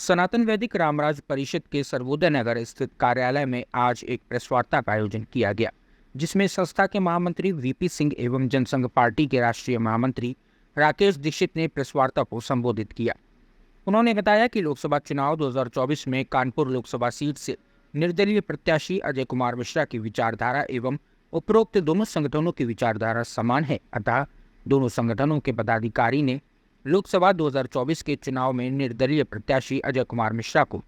सनातन वैदिक रामराज परिषद के सर्वोदय नगर स्थित कार्यालय में आज एक प्रेस वार्ता का आयोजन किया गया, जिसमें संस्था के महामंत्री वीपी सिंह एवं जनसंघ पार्टी के राष्ट्रीय महामंत्री राकेश दीक्षित ने प्रेस वार्ता को संबोधित किया। उन्होंने बताया कि लोकसभा चुनाव 2024 में कानपुर लोकसभा सीट से निर्दलीय प्रत्याशी अजय कुमार मिश्रा की विचारधारा एवं उपरोक्त दोनों संगठनों की विचारधारा समान है, अतः दोनों संगठनों के पदाधिकारी ने लोकसभा 2024 के चुनाव में निर्दलीय प्रत्याशी अजय कुमार मिश्रा को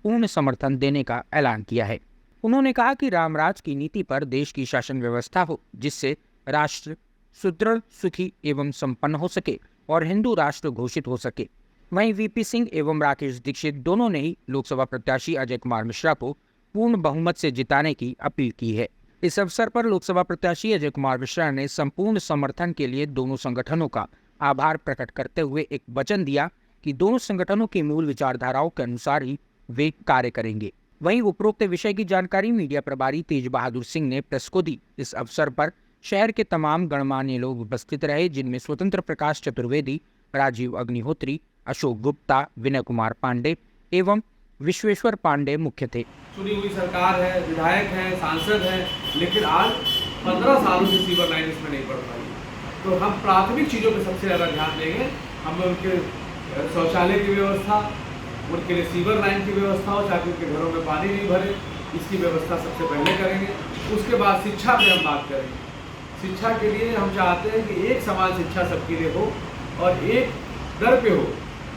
पूर्ण समर्थन देने का ऐलान किया है। उन्होंने कहा कि रामराज की नीति पर देश की शासन व्यवस्था हो, जिससे राष्ट्र सुदृढ़, सुखी एवं संपन्न हो सके और हिंदू राष्ट्र घोषित हो सके। वहीं वीपी सिंह एवं राकेश दीक्षित दोनों ने ही लोकसभा प्रत्याशी अजय कुमार मिश्रा को पूर्ण बहुमत से जिताने की अपील की है। इस अवसर पर लोकसभा प्रत्याशी अजय कुमार मिश्रा ने संपूर्ण समर्थन के लिए दोनों संगठनों का आभार प्रकट करते हुए एक वचन दिया कि दोनों संगठनों की मूल विचारधाराओं के अनुसार ही वे कार्य करेंगे। वहीं उपरोक्त विषय की जानकारी मीडिया प्रभारी तेज बहादुर सिंह ने प्रेस को दी। इस अवसर पर शहर के तमाम गणमान्य लोग उपस्थित रहे, जिनमें स्वतंत्र प्रकाश चतुर्वेदी, राजीव अग्निहोत्री, अशोक गुप्ता, विनय कुमार पांडे एवं विश्वेश्वर पांडे मुख्य थे। चुनी हुई सरकार है, विधायक है, सांसद है, लेकिन आज 15 सालों से सीवर लाइन इसमें नहीं पड़ पाई। तो हम प्राथमिक चीज़ों पे सबसे ज़्यादा ध्यान देंगे। हम उनके शौचालय की व्यवस्था, उनके लिए सीवर लाइन की व्यवस्था हो ताकि उनके घरों में पानी नहीं भरे, इसकी व्यवस्था सबसे पहले करेंगे। उसके बाद शिक्षा पे हम बात करेंगे। शिक्षा के लिए हम चाहते हैं कि एक समान शिक्षा सबके लिए हो और एक दर पे हो।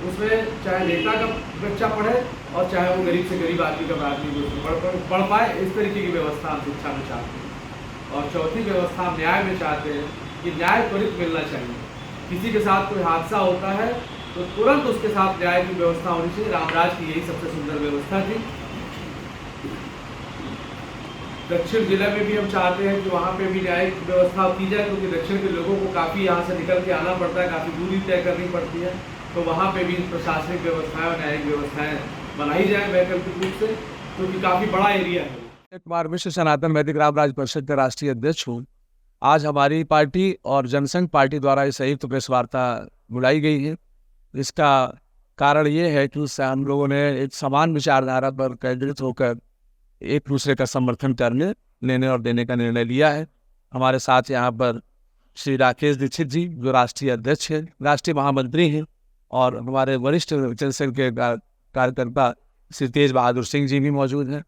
उसमें चाहे नेता का बच्चा पढ़े और चाहे वो गरीब से गरीब आदमी का आदमी उसमें पढ़ पाए, इस तरीके की व्यवस्था हम शिक्षा में चाहते हैं। और चौथी व्यवस्था हम न्याय में चाहते हैं कि न्याय त्वरित मिलना चाहिए। किसी के साथ कोई हादसा होता है तो तुरंत उसके साथ न्याय की व्यवस्था होनी चाहिए। रामराज की यही सबसे सुंदर व्यवस्था थी। दक्षिण जिले में भी हम चाहते हैं कि वहाँ पे भी न्यायिक व्यवस्था की जाए, क्योंकि दक्षिण के लोगों को काफ़ी यहाँ से निकल के आना पड़ता है, काफ़ी दूरी तय करनी पड़ती है। तो वहाँ पे भी प्रशासनिक व्यवस्थाएं और न्यायिक व्यवस्थाएं बनाई जाए वैकल्पिक रूप से, क्योंकि काफ़ी बड़ा एरिया है। कुमार मिश्र सनातन वैदिक रामराज परिषद के राष्ट्रीय अध्यक्ष हूँ। आज हमारी पार्टी और जनसंघ पार्टी द्वारा इस संयुक्त प्रेस वार्ता बुलाई गई है। इसका कारण ये है कि हम लोगों ने एक समान विचारधारा पर केंद्रित होकर एक दूसरे का समर्थन करने, लेने और देने का निर्णय लिया है। हमारे साथ यहाँ पर श्री राकेश दीक्षित जी, जो राष्ट्रीय अध्यक्ष हैं, राष्ट्रीय महामंत्री हैं, और हमारे वरिष्ठ जनसंघ के कार्यकर्ता श्री तेज बहादुर सिंह जी भी मौजूद हैं।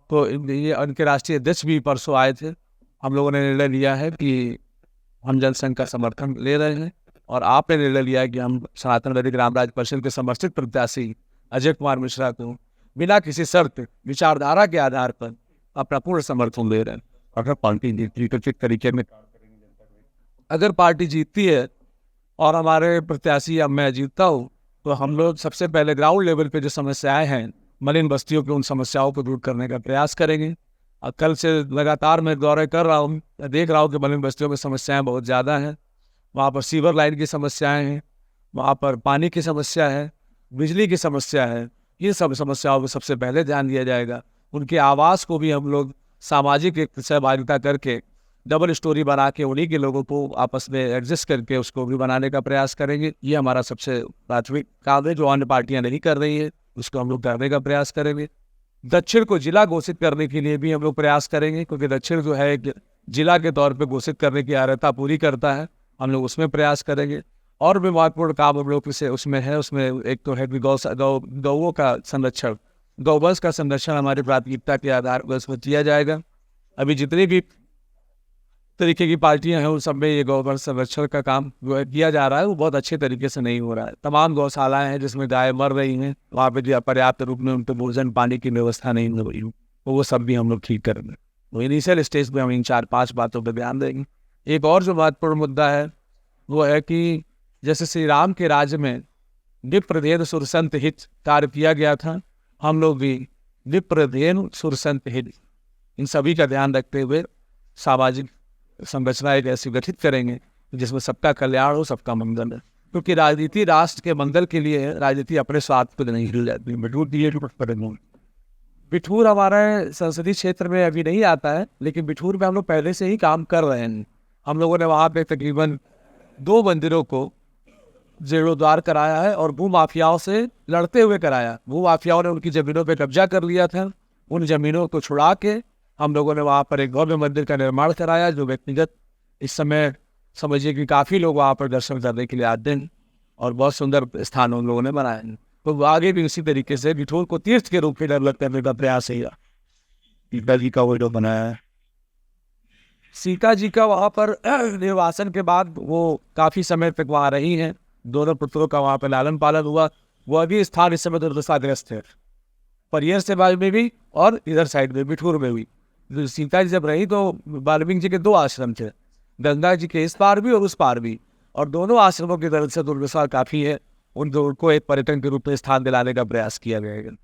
तो ये उनके राष्ट्रीय अध्यक्ष भी परसों आए थे। हम लोगों ने निर्णय लिया है कि हम जनसंघ का समर्थन ले रहे हैं और आपने निर्णय लिया है कि हम सनातन वैदिक रामराज परिषद के समर्थित प्रत्याशी अजय कुमार मिश्रा को बिना किसी शर्त विचारधारा के आधार पर अपना पूर्ण समर्थन दे रहे हैं। अगर पार्टी जीतती तो किस तरीके में, अगर पार्टी जीतती है और हमारे प्रत्याशी अब मैं जीतता हूँ, तो हम लोग सबसे पहले ग्राउंड लेवल पे जो समस्याएं हैं मलिन बस्तियों की, उन समस्याओं को दूर करने का प्रयास करेंगे। और कल से लगातार मैं दौरे कर रहा हूँ, देख रहा हूँ कि मलिन बस्तियों में समस्याएं बहुत ज़्यादा हैं। वहाँ पर सीवर लाइन की समस्याएं हैं, वहाँ पर पानी की समस्या है, बिजली की समस्या है। ये सब समस्याओं को सबसे पहले ध्यान दिया जाएगा। उनके आवास को भी हम लोग सामाजिक एक सहभागिता करके डबल स्टोरी बना के उन्हीं के लोगों को आपस में एडजस्ट करके उसको भी बनाने का प्रयास करेंगे। ये हमारा सबसे प्राथमिक काम है, जो अन्य पार्टियां नहीं कर रही है उसको हम लोग करने का प्रयास करेंगे। दक्षिण को जिला घोषित करने के लिए भी हम लोग प्रयास करेंगे, क्योंकि दक्षिण जो है एक जिला के तौर पे घोषित करने की अर्हता पूरी करता है। हम लोग उसमें प्रयास करेंगे। और भी महत्वपूर्ण काम हम लोग उसमें है। उसमें एक तो है कि गौओं का संरक्षण, गौवंश का संरक्षण हमारी प्राथमिकता के आधार पर उसमें किया जाएगा। अभी जितनी भी तरीके की पार्टियां हैं उन सब में ये गौवंश संरक्षण का काम जो है किया जा रहा है, वो बहुत अच्छे तरीके से नहीं हो रहा है। तमाम गौशालाएं हैं जिसमें गाय मर रही हैं, वहाँ पे जो पर्याप्त रूप में उन पर भोजन पानी की व्यवस्था नहीं हो रही, तो वो सब भी हम लोग ठीक करेंगे। तो इनिशियल स्टेज पे हम इन 4-5 बातों पर ध्यान देंगे। एक और जो महत्वपूर्ण मुद्दा है वो है कि जैसे श्री राम के राज्य में विप्रधेन सुरसंत हित कार्य किया गया था, हम लोग भी विप्रधेन सुरसंत हित इन सभी का ध्यान रखते हुए सामाजिक संरचना एक ऐसी गठित करेंगे जिसमें सबका कल्याण हो, सबका मंगल है। क्योंकि राजनीति राष्ट्र के मंगल के लिए है, राजनीति अपने स्वार्थ पर नहीं हिल जाती। बिठूर हमारे संसदीय क्षेत्र में अभी नहीं आता है, लेकिन बिठूर में हम लोग पहले से ही काम कर रहे हैं। हम लोगों ने वहाँ पे तकरीबन 2 मंदिरों को जीर्णोद्धार कराया है और भू माफियाओं से लड़ते हुए कराया। भू माफियाओं ने उनकी ज़मीनों पे कब्जा कर लिया था। उन ज़मीनों को छुड़ा के हम लोगों ने वहाँ पर एक भव्य मंदिर का निर्माण कराया, जो व्यक्तिगत इस समय समझिए कि काफ़ी लोग वहाँ पर दर्शन करने के लिए आते हैं और बहुत सुंदर स्थान उन लोगों ने बनाए हैं। तो आगे भी उसी तरीके से बिठूर को तीर्थ के रूप में डेवलप करने का प्रयास है। सीता जी का वो जो बनाया है, सीता जी का वहाँ पर निर्वासन के बाद वो काफ़ी समय तक वहाँ रही हैं। दोनों पुत्रों का वहाँ पर लालन पालन हुआ। वह भी स्थान इस समय दुर्दशाग्रस्त है, परियर से बाद में भी और इधर साइड में बिठूर में भी। तो सीता जी जब रही तो वाल्मीकि जी के 2 आश्रम थे, गंगा जी के इस पार भी और उस पार भी, और दोनों आश्रमों की तरफ से दुर्दशा काफ़ी है। उन दोनों को एक पर्यटन के रूप में स्थान दिलाने का प्रयास किया गया है।